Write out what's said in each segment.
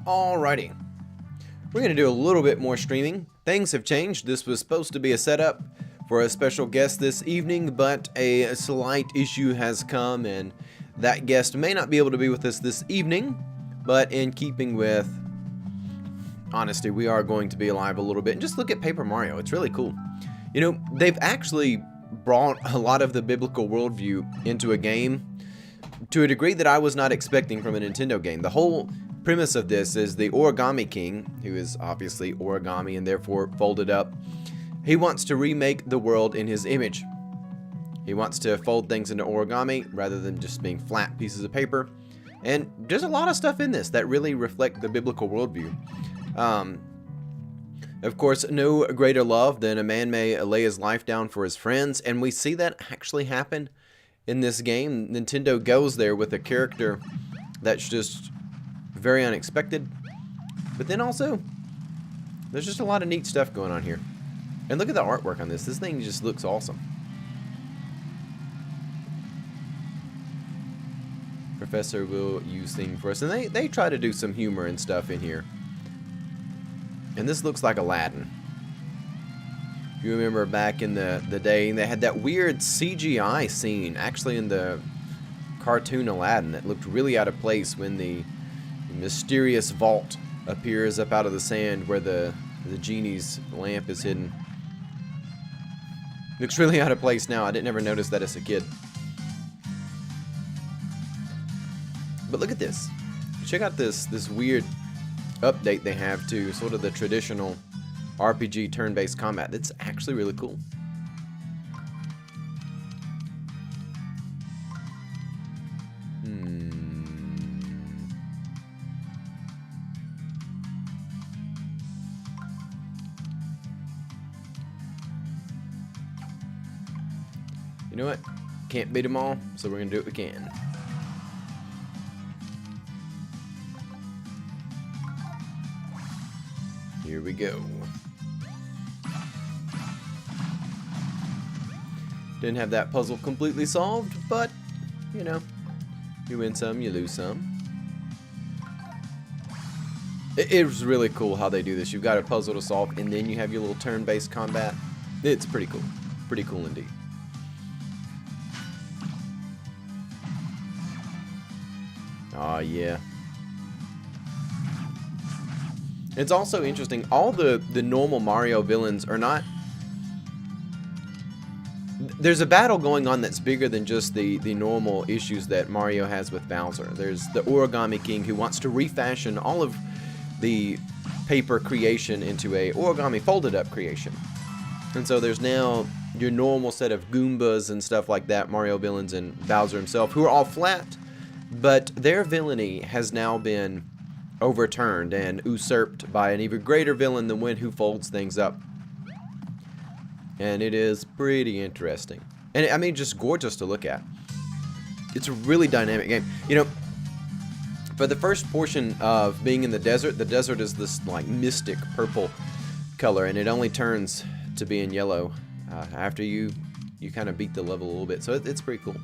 Alrighty, we're going to do a little bit more streaming. Things have changed. This was supposed to be a setup for a special guest this evening, but a slight issue has come and that guest may not be able to be with us this evening, but in keeping with honesty, we are going to be alive a little bit. And just look at Paper Mario. It's really cool. You know, they've actually brought a lot of the biblical worldview into a game to a degree that I was not expecting from a Nintendo game. The whole premise of this is the Origami King, who is obviously origami and therefore folded up. He wants to remake the world in his image. He wants to fold things into origami rather than just being flat pieces of paper. And there's a lot of stuff in this that really reflect the biblical worldview. Of course, no greater love than a man may lay his life down for his friends, and we see that actually happen in this game. Nintendo goes there with a character that's just very unexpected, but then also there's just a lot of neat stuff going on here. And look at the artwork on this. This thing just looks awesome. Professor will you sing for us, and they try to do some humor and stuff in here. And this looks like Aladdin. If you remember back in the day, they had that weird CGI scene actually in the cartoon Aladdin that looked really out of place when the mysterious vault appears up out of the sand where the genie's lamp is hidden. Looks really out of place now. I didn't ever notice that as a kid. But look at this. Check out this weird update they have to sort of the traditional RPG turn-based combat. That's actually really cool. You know what? Can't beat them all, so we're gonna do what we can. Here we go. Didn't have that puzzle completely solved, but, you know, you win some, you lose some. It was really cool how they do this. You've got a puzzle to solve, and then you have your little turn-based combat. It's pretty cool. Pretty cool indeed. Oh, yeah. It's also interesting, all the normal Mario villains are not... There's a battle going on that's bigger than just the normal issues that Mario has with Bowser. There's the Origami King who wants to refashion all of the paper creation into a origami folded up creation. And so there's now your normal set of Goombas and stuff like that, Mario villains and Bowser himself, who are all flat, but their villainy has now been overturned and usurped by an even greater villain than one who folds things up. And it is pretty interesting. And I mean, just gorgeous to look at. It's a really dynamic game. You know, for the first portion of being in the desert is this like mystic purple color, and it only turns to being yellow after you kind of beat the level a little bit. So it's pretty cool.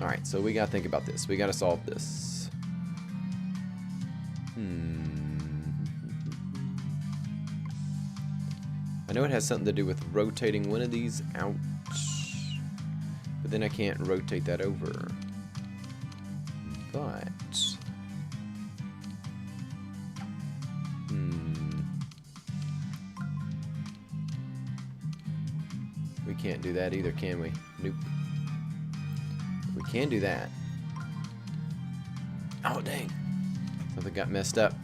Alright, so we gotta think about this. We gotta solve this. I know it has something to do with rotating one of these out, but then I can't rotate that over. But we can't do that either, can we? Nope. We can do that. Oh dang! Something got messed up.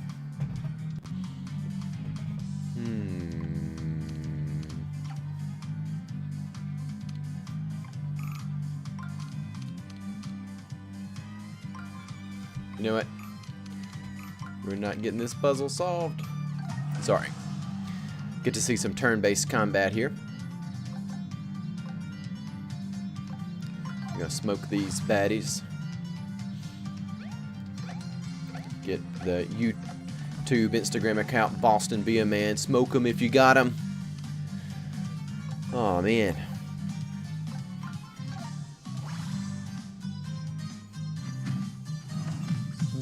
You know what? We're not getting this puzzle solved. Sorry. Get to see some turn-based combat here. I'm gonna smoke these baddies. Get the YouTube, Instagram account, Boston Be a Man. Smoke them if you got them. Oh man.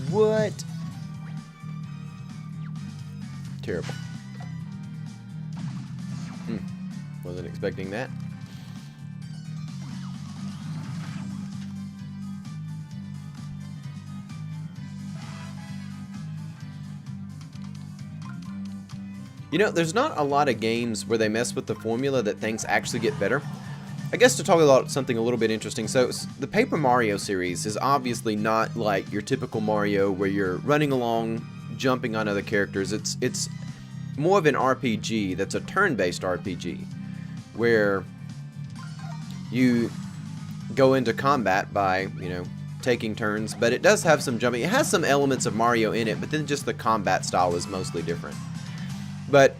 What? Terrible. Wasn't expecting that. You know, there's not a lot of games where they mess with the formula that things actually get better. I guess to talk about something a little bit interesting, so the Paper Mario series is obviously not like your typical Mario where you're running along, jumping on other characters. It's more of an RPG that's a turn-based RPG where you go into combat by, you know, taking turns, but it does have some jumping. It has some elements of Mario in it, but then just the combat style is mostly different. But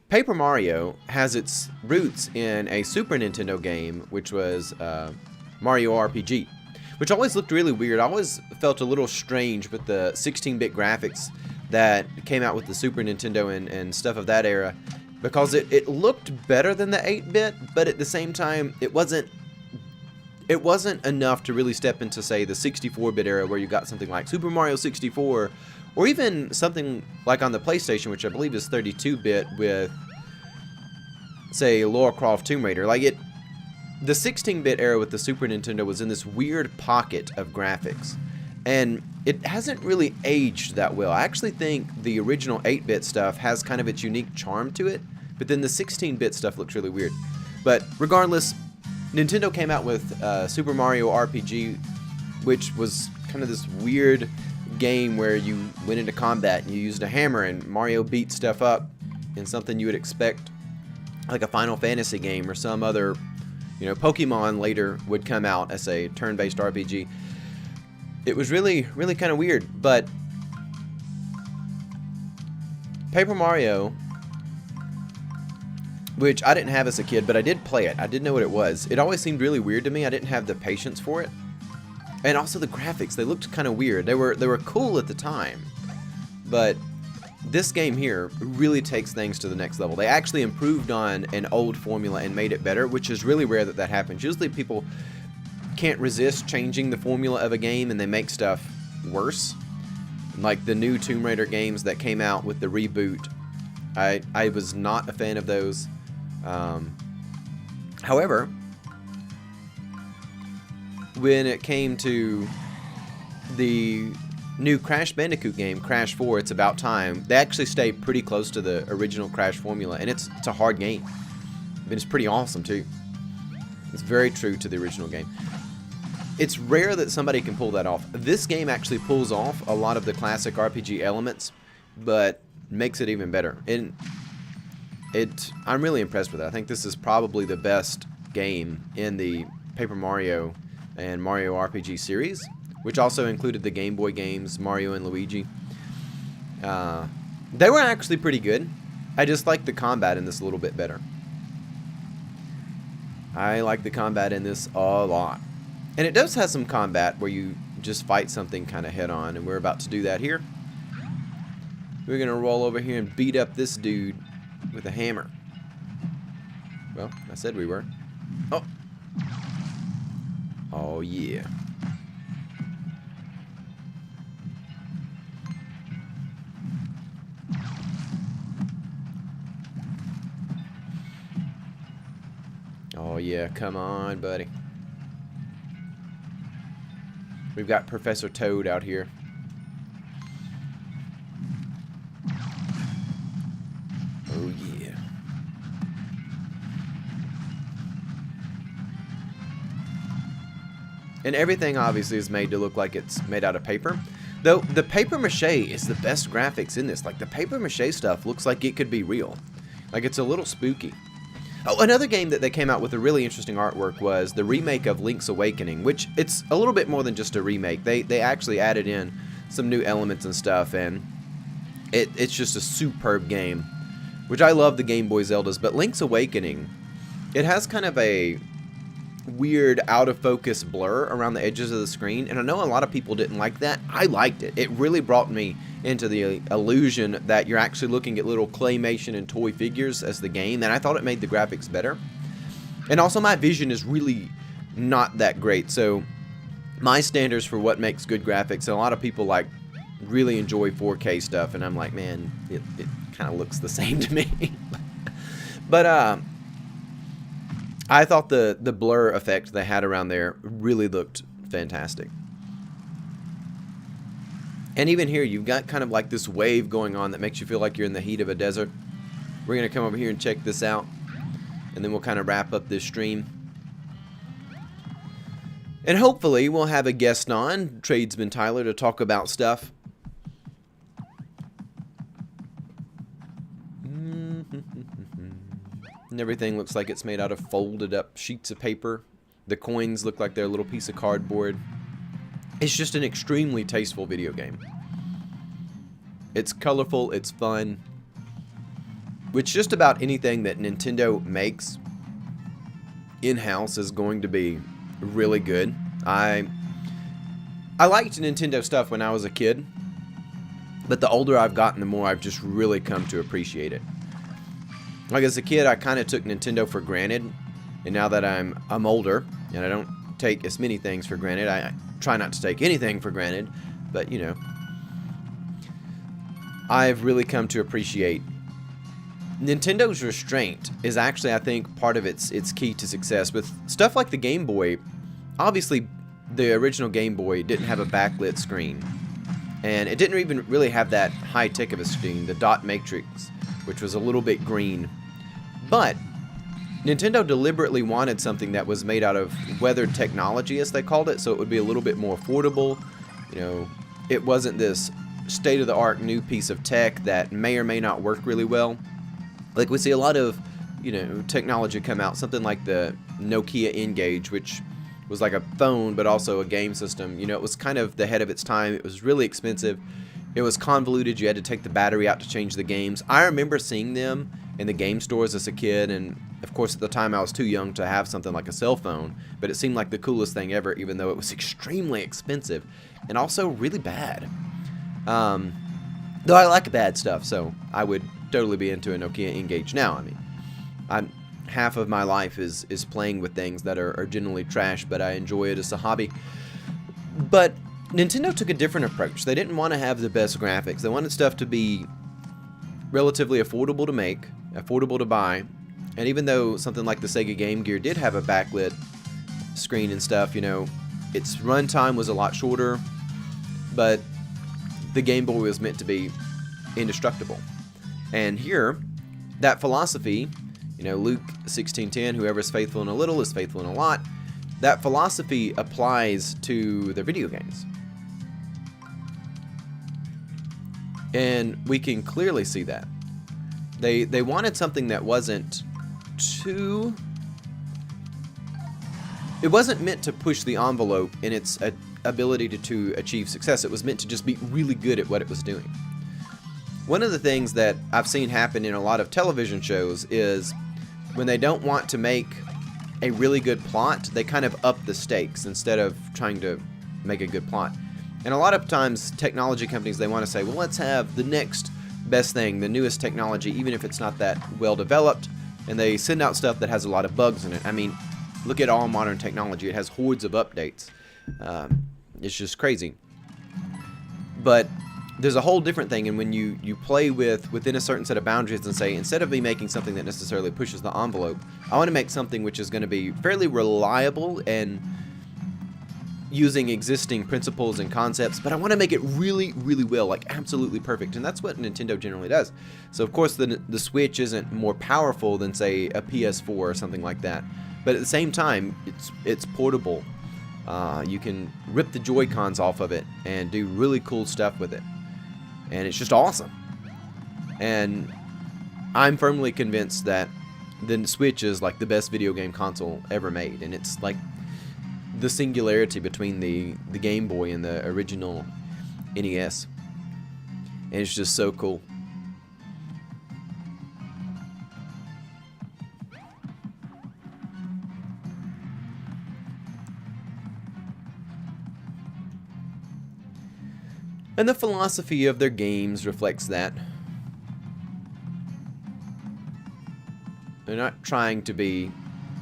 Paper Mario has its roots in a Super Nintendo game, which was Mario RPG, which always looked really weird. I always felt a little strange with the 16-bit graphics that came out with the Super Nintendo and stuff of that era, because it looked better than the 8-bit, but at the same time, it wasn't enough to really step into, say, the 64-bit era where you got something like Super Mario 64, or even something like on the PlayStation, which I believe is 32-bit with, say, Lara Croft Tomb Raider. Like the 16-bit era with the Super Nintendo was in this weird pocket of graphics, and it hasn't really aged that well. I actually think the original 8-bit stuff has kind of its unique charm to it, but then the 16-bit stuff looks really weird. But regardless, Nintendo came out with Super Mario RPG, which was kind of this weird game where you went into combat and you used a hammer and Mario beat stuff up in something you would expect like a Final Fantasy game or some other, you know, Pokemon later would come out as a turn-based RPG. It was really, really kind of weird, but Paper Mario, which I didn't have as a kid, but I did play it. I did know what it was. It always seemed really weird to me. I didn't have the patience for it. And also the graphics, they looked kind of weird. They were cool at the time, but this game here really takes things to the next level. They actually improved on an old formula and made it better, which is really rare that happens. Usually people can't resist changing the formula of a game and they make stuff worse. Like the new Tomb Raider games that came out with the reboot. I was not a fan of those. However, when it came to the new Crash Bandicoot game, Crash 4, It's About Time, they actually stayed pretty close to the original Crash formula, and it's a hard game. But it's pretty awesome, too. It's very true to the original game. It's rare that somebody can pull that off. This game actually pulls off a lot of the classic RPG elements, but makes it even better. And I'm really impressed with it. I think this is probably the best game in the Paper Mario and Mario RPG series, which also included the Game Boy games, Mario and Luigi. They were actually pretty good. I just like the combat in this a little bit better. I like the combat in this a lot. And it does have some combat where you just fight something kind of head on, and we're about to do that here. We're going to roll over here and beat up this dude with a hammer. Well, I said we were. Oh. Oh, yeah. Oh, yeah. Come on, buddy. We've got Professor Toad out here. Oh, yeah. And everything obviously is made to look like it's made out of paper. Though the paper mache is the best graphics in this. Like the paper mache stuff looks like it could be real. Like it's a little spooky. Oh, another game that they came out with a really interesting artwork was the remake of Link's Awakening, which it's a little bit more than just a remake. They actually added in some new elements and stuff, and it's just a superb game, which I love the Game Boy Zeldas. But Link's Awakening, it has kind of a weird out-of-focus blur around the edges of the screen, and I know a lot of people didn't like that. I liked it. It really brought me into the illusion that you're actually looking at little claymation and toy figures as the game, and I thought it made the graphics better. And also my vision is really not that great, so my standards for what makes good graphics, and a lot of people like really enjoy 4K stuff, and I'm like, man, it kind of looks the same to me. But I thought the blur effect they had around there really looked fantastic. And even here, you've got kind of like this wave going on that makes you feel like you're in the heat of a desert. We're going to come over here and check this out, and then we'll kind of wrap up this stream. And hopefully we'll have a guest on, Tradesman Tyler, to talk about stuff. And everything looks like it's made out of folded up sheets of paper. The coins look like they're a little piece of cardboard. It's just an extremely tasteful video game. It's colorful, it's fun. Which just about anything that Nintendo makes in-house is going to be really good. I liked Nintendo stuff when I was a kid, but the older I've gotten, the more I've just really come to appreciate it. Like as a kid, I kind of took Nintendo for granted, and now that I'm older, and I don't take as many things for granted, I try not to take anything for granted, but you know, I've really come to appreciate Nintendo's restraint is actually, I think, part of its key to success. With stuff like the Game Boy, obviously the original Game Boy didn't have a backlit screen, and it didn't even really have that high-tech of a screen, the dot matrix, which was a little bit green. But Nintendo deliberately wanted something that was made out of weathered technology, as they called it, so it would be a little bit more affordable. You know, it wasn't this state-of-the-art new piece of tech that may or may not work really well. Like we see a lot of, you know, technology come out, something like the Nokia N-Gage, which was like a phone but also a game system. You know, it was kind of the head of its time. It was really expensive. It was convoluted. You had to take the battery out to change the games. I remember seeing them in the game stores as a kid, and of course at the time I was too young to have something like a cell phone, but it seemed like the coolest thing ever, even though it was extremely expensive and also really bad. Though I like bad stuff, so I would totally be into a Nokia N-Gage now. I mean, half of my life is playing with things that are generally trash, but I enjoy it as a hobby. But Nintendo took a different approach. They didn't want to have the best graphics. They wanted stuff to be relatively affordable to make, affordable to buy, and even though something like the Sega Game Gear did have a backlit screen and stuff, you know, its runtime was a lot shorter, but the Game Boy was meant to be indestructible. And here, that philosophy, you know, Luke 16:10, whoever is faithful in a little is faithful in a lot, that philosophy applies to their video games. And we can clearly see that. They wanted something that wasn't too... It wasn't meant to push the envelope in its ability to achieve success. It was meant to just be really good at what it was doing. One of the things that I've seen happen in a lot of television shows is when they don't want to make a really good plot, they kind of up the stakes instead of trying to make a good plot. And a lot of times technology companies, they want to say, well, let's have the next best thing, the newest technology, even if it's not that well developed, and they send out stuff that has a lot of bugs in it. I mean, look at all modern technology. It has hordes of updates. It's just crazy. But there's a whole different thing, and when you play within a certain set of boundaries and say, instead of me making something that necessarily pushes the envelope, I want to make something which is going to be fairly reliable and using existing principles and concepts, but I want to make it really, really well, like absolutely perfect, and that's what Nintendo generally does. So of course the Switch isn't more powerful than, say, a PS4 or something like that, but at the same time, it's portable. You can rip the Joy-Cons off of it and do really cool stuff with it. And it's just awesome. And I'm firmly convinced that the Switch is like the best video game console ever made. And it's like the singularity between the Game Boy and the original NES. And it's just so cool. And the philosophy of their games reflects that. They're not trying to be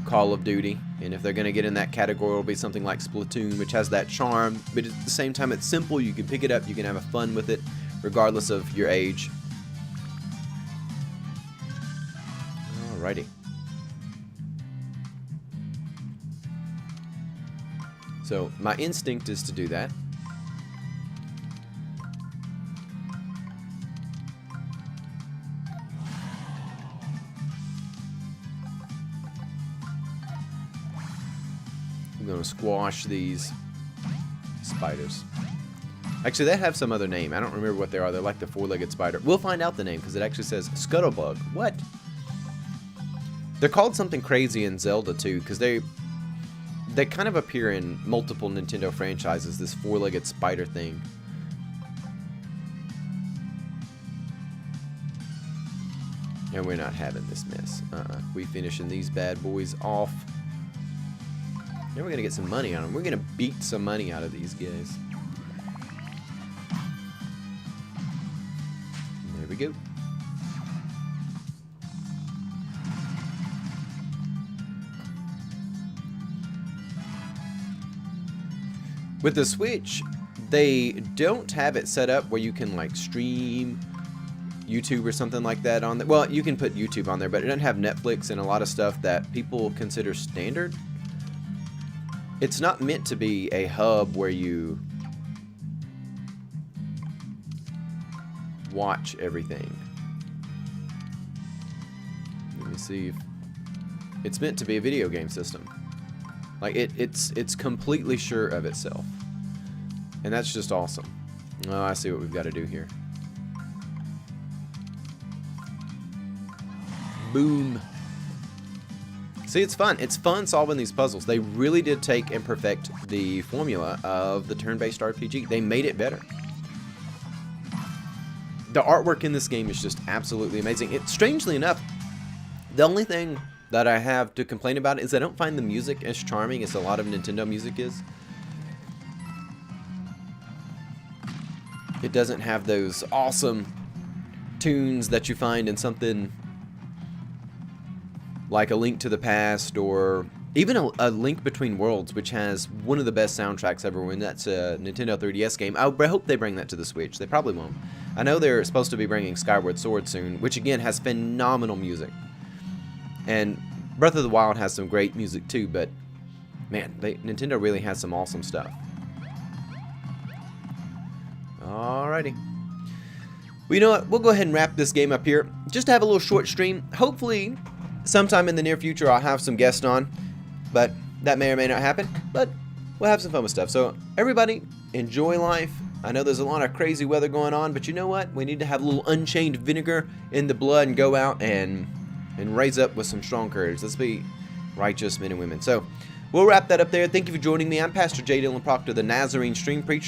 Call of Duty. And if they're going to get in that category, it'll be something like Splatoon, which has that charm. But at the same time, it's simple. You can pick it up. You can have fun with it, regardless of your age. Alrighty. So my instinct is to do that. I'm going to squash these spiders. Actually, they have some other name. I don't remember what they are. They're like the four-legged spider. We'll find out the name because it actually says scuttlebug. What? They're called something crazy in Zelda too, because they kind of appear in multiple Nintendo franchises, this four-legged spider thing. And we're not having this mess. We finishing these bad boys off. Now we're going to get some money on them. We're going to beat some money out of these guys. There we go. With the Switch, they don't have it set up where you can like stream YouTube or something like that on there. Well, you can put YouTube on there, but it doesn't have Netflix and a lot of stuff that people consider standard. It's not meant to be a hub where you watch everything. Let me see if it's meant to be a video game system. Like it's completely sure of itself. And that's just awesome. Oh, I see what we've got to do here. Boom. See, it's fun. It's fun solving these puzzles. They really did take and perfect the formula of the turn-based RPG. They made it better. The artwork in this game is just absolutely amazing. Strangely enough, the only thing that I have to complain about is I don't find the music as charming as a lot of Nintendo music is. It doesn't have those awesome tunes that you find in something like A Link to the Past, or even a Link Between Worlds, which has one of the best soundtracks ever, when that's a Nintendo 3DS game. I hope they bring that to the Switch. They probably won't. I know they're supposed to be bringing Skyward Sword soon, which again has phenomenal music. And Breath of the Wild has some great music too, but man, Nintendo really has some awesome stuff. Alrighty. Well, you know what? We'll go ahead and wrap this game up here. Just to have a little short stream. Hopefully, sometime in the near future, I'll have some guests on. But that may or may not happen. But we'll have some fun with stuff. So, everybody, enjoy life. I know there's a lot of crazy weather going on, but you know what? We need to have a little unchained vinegar in the blood and go out and raise up with some strong courage. Let's be righteous men and women. So, we'll wrap that up there. Thank you for joining me. I'm Pastor J. Dylan Proctor, the Nazarene Stream Preacher.